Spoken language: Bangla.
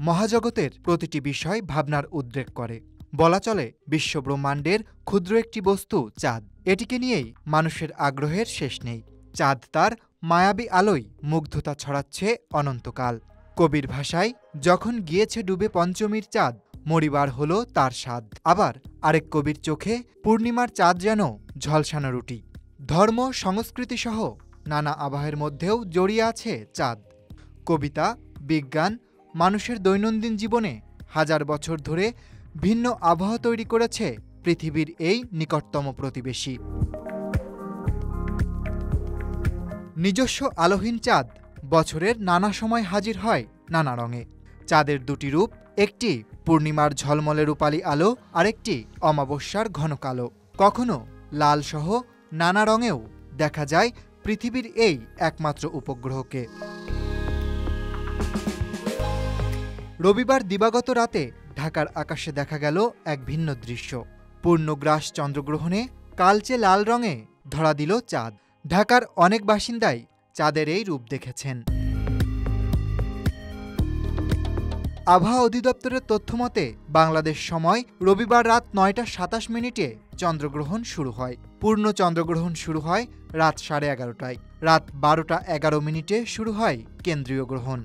মহাজগতের প্রতিটি বিষয় ভাবনার উদ্রেক করে। বলা চলে বিশ্বব্রহ্মাণ্ডের ক্ষুদ্র একটি বস্তু চাঁদ। এটিকে নিয়েই মানুষের আগ্রহের শেষ নেই। চাঁদ তার মায়াবী আলোয় মুগ্ধতা ছড়াচ্ছে অনন্তকাল। কবির ভাষায়, যখন গিয়েছে ডুবে পঞ্চমীর চাঁদ, মরিবার হলো তার স্বাদ। আবার আরেক কবির চোখে পূর্ণিমার চাঁদ যেন ঝলসানো রুটি। ধর্ম, সংস্কৃতিসহ নানা আবহের মধ্যেও জড়িয়ে আছে চাঁদ। কবিতা, বিজ্ঞান, মানুষের দৈনন্দিন জীবনে হাজার বছর ধরে ভিন্ন আবহাওয়া তৈরি করেছে পৃথিবীর এই নিকটতম প্রতিবেশী। নিজস্ব আলোহীন চাঁদ বছরের নানা সময় হাজির হয় নানা রঙে। চাঁদের দুটি রূপ, একটি পূর্ণিমার ঝলমলে রূপালী আলো, আরেকটি অমাবস্যার ঘন কালো। কখনো লালসহ নানা রঙেও দেখা যায় পৃথিবীর এই একমাত্র উপগ্রহকে। রবিবার দিবাগত রাতে ঢাকার আকাশে দেখা গেল এক ভিন্ন দৃশ্য। পূর্ণগ্রাস চন্দ্রগ্রহণে কালচে লাল রঙে ধরা দিল চাঁদ। ঢাকার অনেক বাসিন্দাই চাঁদের এই রূপ দেখেছেন। আবহাওয়া অধিদপ্তরের তথ্যমতে বাংলাদেশ সময় রবিবার রাত ৯টা ২৭ মিনিটে চন্দ্রগ্রহণ শুরু হয়। পূর্ণ চন্দ্রগ্রহণ শুরু হয় রাত 11:30টায়। রাত 12টা 11 মিনিটে শুরু হয় কেন্দ্রীয় গ্রহণ।